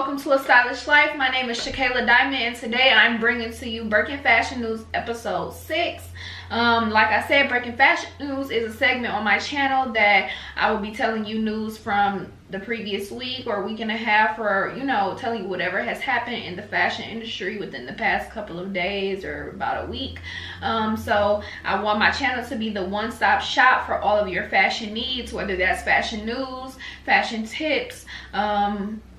welcome to A Stylish Life. My name is Shakayla Diamond, and today I'm bringing to you Breaking Fashion News episode 6. Like I said, Breaking Fashion News is a segment on my channel that I will be telling you news from the previous week or week and a half, or telling you whatever has happened in the fashion industry within the past couple of days or about a week. So I want my channel to be the one-stop shop for all of your fashion needs, whether that's fashion news, fashion tips,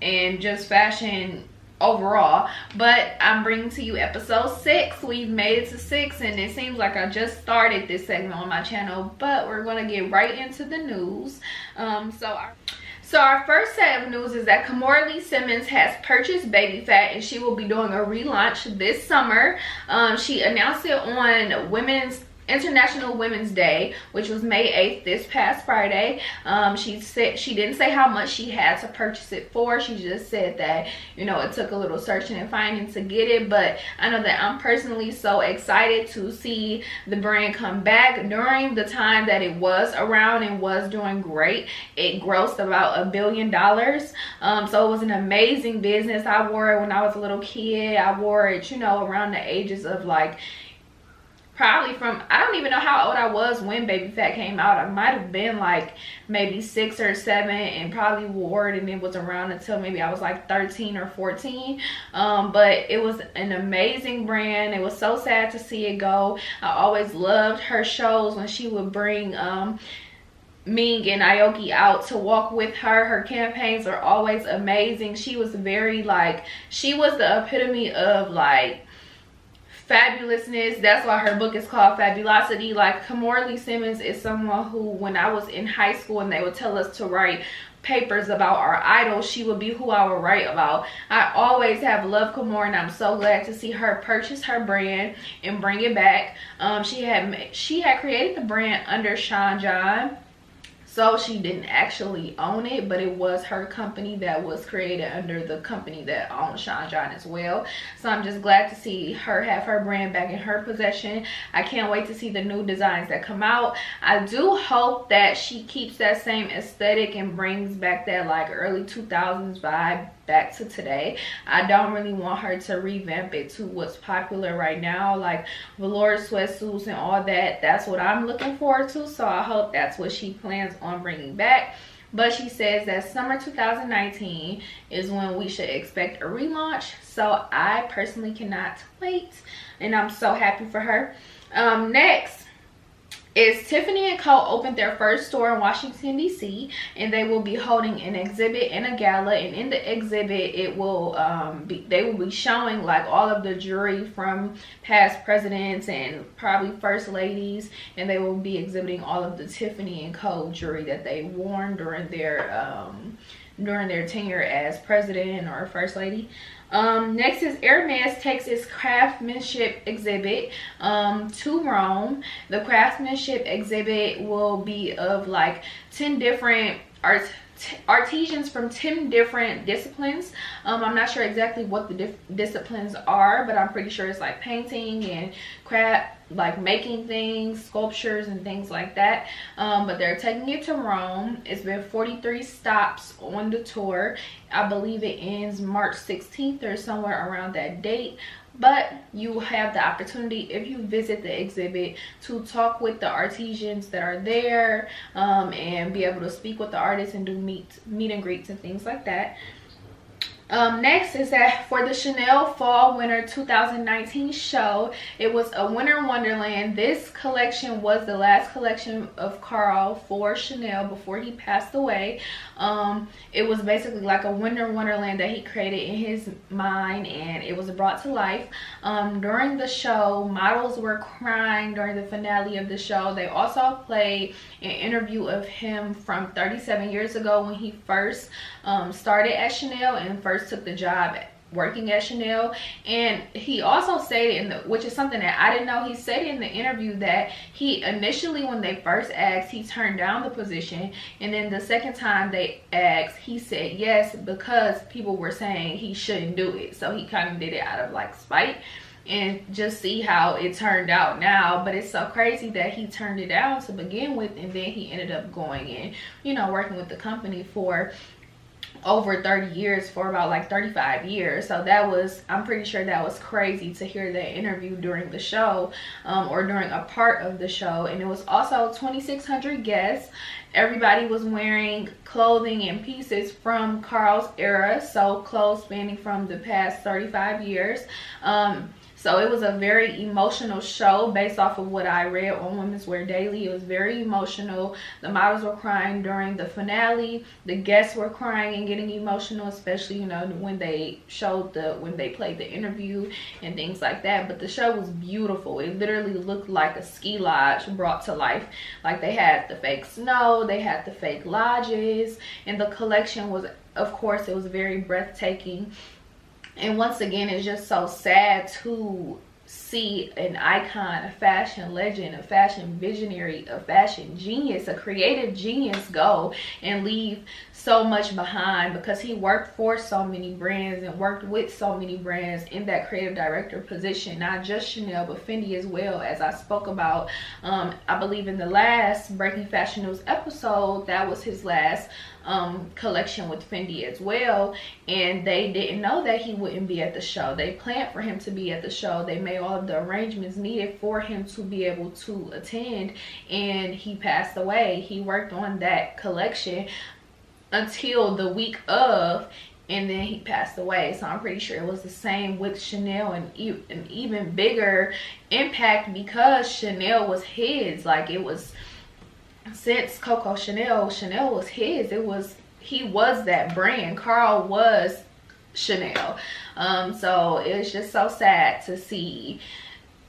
and just fashion overall. But I'm bringing to you episode 6. We've made it to 6, and it seems like I just started this segment on my channel, but we're going to get right into the news. So our first set of news is that Kimora Simmons has purchased Baby Phat, and she will be doing a relaunch this summer. She announced it on International Women's Day, which was May 8th, this past Friday. She said she didn't say how much she had to purchase it for. She just said that it took a little searching and finding to get it. But I know that I'm personally so excited to see the brand come back. During the time that it was around and was doing great, it grossed about $1 billion. So it was an amazing business. I wore it when I was a little kid. I wore it around the ages of probably from, I don't even know how old I was when Baby Phat came out. I might have been maybe 6 or 7 and probably wore it, and it was around until maybe I was 13 or 14. But it was an amazing brand. It was so sad to see it go. I always loved her shows when she would bring Ming and Aoki out to walk with her. Her campaigns are always amazing. She was very she was the epitome of fabulousness. That's why her book is called Fabulosity. Kimora Simmons is someone who, when I was in high school and they would tell us to write papers about our idols, she would be who I would write about. I always have loved Kimora, and I'm so glad to see her purchase her brand and bring it back. She had created the brand under Sean John. So she didn't actually own it, but it was her company that was created under the company that owns Sean John as well. So I'm just glad to see her have her brand back in her possession. I can't wait to see the new designs that come out. I do hope that she keeps that same aesthetic and brings back that early 2000s vibe back to today. I don't really want her to revamp it to what's popular right now, like velour sweatsuits and all that. That's what I'm looking forward to, so I hope that's what she plans on bringing back. But she says that summer 2019 is when we should expect a relaunch, so I personally cannot wait, and I'm so happy for her. Next is Tiffany & Co. opened their first store in Washington, D.C., and they will be holding an exhibit and a gala. And in the exhibit, they will be showing all of the jewelry from past presidents and probably first ladies, and they will be exhibiting all of the Tiffany & Co. jewelry that they worn during their tenure as president or first lady. Next is Hermes takes its craftsmanship exhibit to Rome. The craftsmanship exhibit will be of 10 different artisans from 10 different disciplines. I'm not sure exactly what the disciplines are, but I'm pretty sure it's painting and craft, making things, sculptures and things like that. But they're taking it to Rome. It's been 43 stops on the tour. I believe it ends March 16th or somewhere around that date. But you have the opportunity, if you visit the exhibit, to talk with the artisans that are there, and be able to speak with the artists and do meet and greets and things like that. Next is that for the Chanel Fall Winter 2019 show, it was a winter wonderland. This collection was the last collection of Karl for Chanel before he passed away. It was basically a winter wonderland that he created in his mind, and it was brought to life. During the show, models were crying during the finale of the show. They also played an interview of him from 37 years ago when he first started at Chanel and first took the job working at Chanel. And he also stated, which is something that I didn't know, he said in the interview that he initially, when they first asked, he turned down the position, and then the second time they asked, he said yes because people were saying he shouldn't do it. So he kind of did it out of spite, and just see how it turned out now. But it's so crazy that he turned it down to begin with, and then he ended up going and working with the company for over 30 years, for about like 35 years. So that was, I'm pretty sure that was crazy to hear that interview during the show, or during a part of the show. And it was also 2,600 guests. Everybody was wearing clothing and pieces from Carl's era, so clothes spanning from the past 35 years. So it was a very emotional show based off of what I read on Women's Wear Daily. It was very emotional. The models were crying during the finale. The guests were crying and getting emotional, especially, you know, when they showed when they played the interview and things like that. But the show was beautiful. It literally looked like a ski lodge brought to life. Like, they had the fake snow, they had the fake lodges, and the collection was, of course, it was very breathtaking. And once again, it's just so sad to see an icon, a fashion legend, a fashion visionary, a fashion genius, a creative genius go and leave so much behind, because he worked for so many brands and worked with so many brands in that creative director position, not just Chanel but Fendi as well. As I spoke about, I believe in the last Breaking Fashion News episode, that was his last collection with Fendi as well, and they didn't know that he wouldn't be at the show. They planned for him to be at the show. They made all of the arrangements needed for him to be able to attend, and he passed away. He worked on that collection until the week of, and then he passed away. So I'm pretty sure it was the same with Chanel, and an even bigger impact because Chanel was his. Like, it was, since Coco Chanel, Chanel was his. He was that brand. Carl was Chanel. So it's just so sad to see.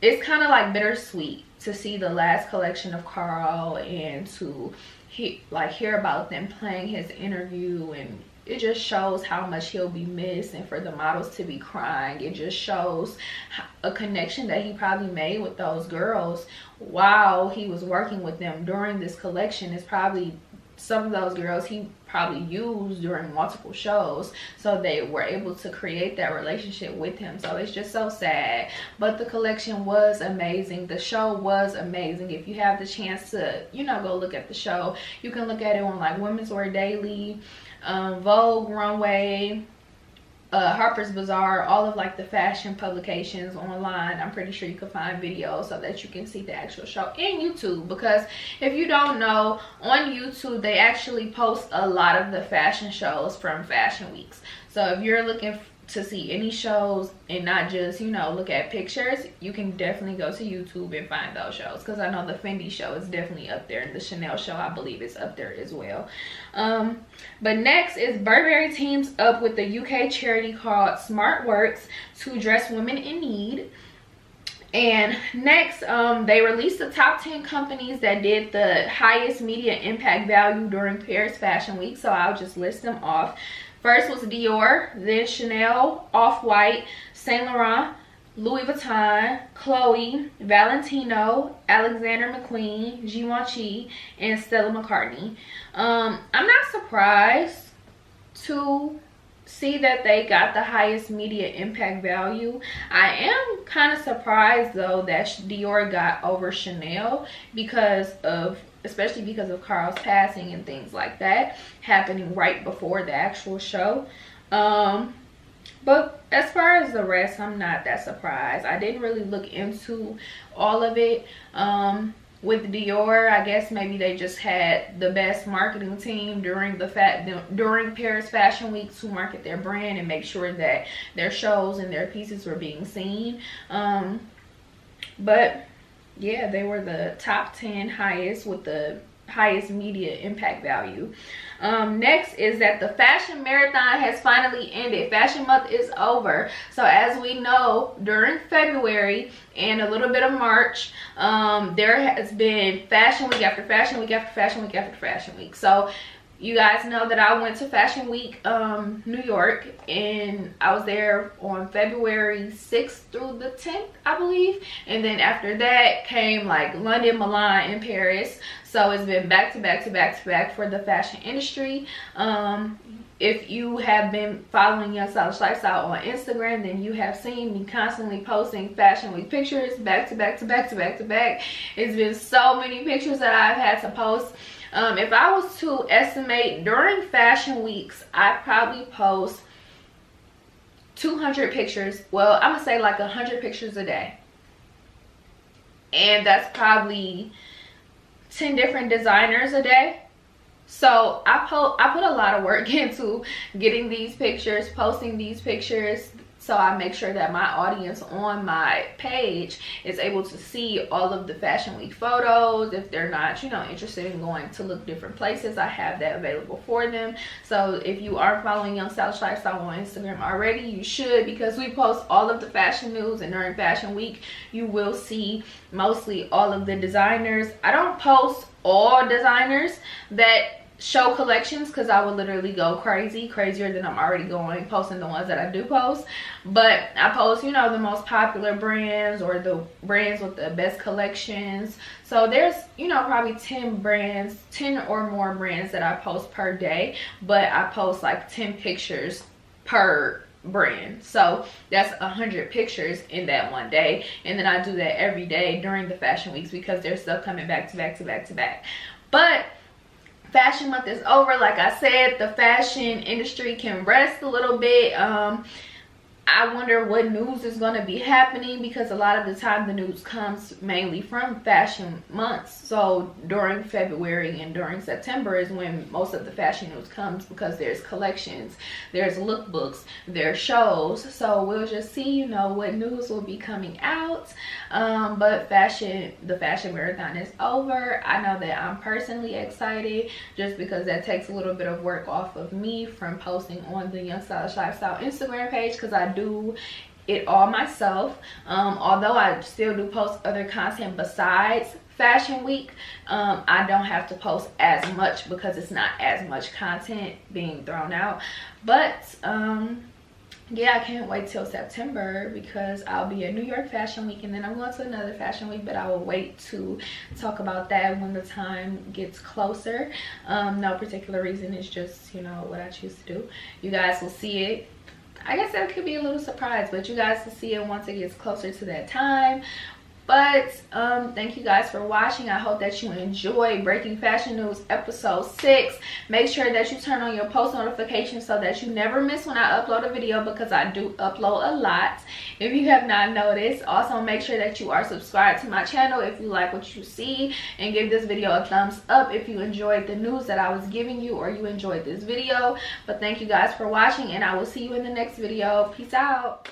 It's kind of like bittersweet to see the last collection of Carl and to hear about them playing his interview, and it just shows how much he'll be missed. And for the models to be crying, it just shows a connection that he probably made with those girls while he was working with them during this collection. Is probably some of those girls he probably used during multiple shows, so they were able to create that relationship with him. So it's just so sad, but the collection was amazing. The show was amazing. If you have the chance to, you know, go look at the show, you can look at it on like Women's Wear Daily, Vogue, Runway, Harper's Bazaar, all of like the fashion publications online. I'm pretty sure you can find videos so that you can see the actual show, and YouTube, because if you don't know, on YouTube they actually post a lot of the fashion shows from fashion weeks. So if you're looking to see any shows and not just, you know, look at pictures, you can definitely go to YouTube and find those shows, because I know the Fendi show is definitely up there, and the Chanel show, I believe, is up there as well. But next is Burberry teams up with the UK charity called Smart Works to address women in need. And next, they released the top 10 companies that did the highest media impact value during Paris Fashion Week. So I'll just list them off. First was Dior, then Chanel, Off-White, Saint Laurent, Louis Vuitton, Chloe, Valentino, Alexander McQueen, Givenchy, and Stella McCartney. I'm not surprised to see that they got the highest media impact value. I am kind of surprised though that Dior got over Chanel, especially because of Carl's passing and things like that happening right before the actual show. But as far as the rest, I'm not that surprised. I didn't really look into all of it. With Dior, I guess maybe they just had the best marketing team during Paris Fashion Week to market their brand and make sure that their shows and their pieces were being seen. But yeah, they were the top 10 highest with the highest media impact value. Next is that the fashion marathon has finally ended. Fashion month is over. So as we know, during February and a little bit of March, there has been fashion week after fashion week after fashion week after fashion week. So you guys know that I went to Fashion Week New York, and I was there on February 6th through the 10th, I believe. And then after that came like London, Milan, and Paris. So it's been back to back to back to back for the fashion industry. If you have been following Young Stylish Lifestyle on Instagram, then you have seen me constantly posting Fashion Week pictures back to back to back to back to back. It's been so many pictures that I've had to post. If I was to estimate during fashion weeks, I probably post 200 pictures. Well, I'm gonna say like 100 pictures a day, and that's probably 10 different designers a day. So I put a lot of work into getting these pictures, posting these pictures, so I make sure that my audience on my page is able to see all of the fashion week photos. If they're not, you know, interested in going to look different places, I have that available for them. So if you are following Young Stylish Lifestyle on Instagram already, you should, because we post all of the fashion news, and during fashion week you will see mostly all of the designers. I don't post all designers that show collections, because I would literally go crazier than I'm already going posting the ones that I do post. But I post, you know, the most popular brands, or the brands with the best collections. So there's, you know, probably 10 brands, 10 or more brands that I post per day, but I post like 10 pictures per brand. So that's 100 pictures in that one day, and then I do that every day during the fashion weeks, because there's stuff coming back to back. But fashion month is over. Like I said, the fashion industry can rest a little bit. I wonder what news is going to be happening, because a lot of the time the news comes mainly from fashion months. So during February and during September is when most of the fashion news comes, because there's collections, there's lookbooks, there's shows. So we'll just see, you know, what news will be coming out. But the fashion marathon is over. I know that I'm personally excited, just because that takes a little bit of work off of me from posting on the Young Stylish Lifestyle Instagram page, because I do it all myself. Although I still do post other content besides fashion week, I don't have to post as much, because it's not as much content being thrown out. But yeah, I can't wait till September, because I'll be at New York Fashion Week, and then I'm going to another fashion week, but I will wait to talk about that when the time gets closer. No particular reason, it's just, you know, what I choose to do. You guys will see it. I guess that could be a little surprise, but you guys will see it once it gets closer to that time. But thank you guys for watching. I hope that you enjoy Breaking Fashion News episode 6. Make sure that you turn on your post notifications so that you never miss when I upload a video, because I do upload a lot, if you have not noticed. Also, make sure that you are subscribed to my channel if you like what you see, and give this video a thumbs up if you enjoyed the news that I was giving you, or you enjoyed this video. But thank you guys for watching, and I will see you in the next video. Peace out.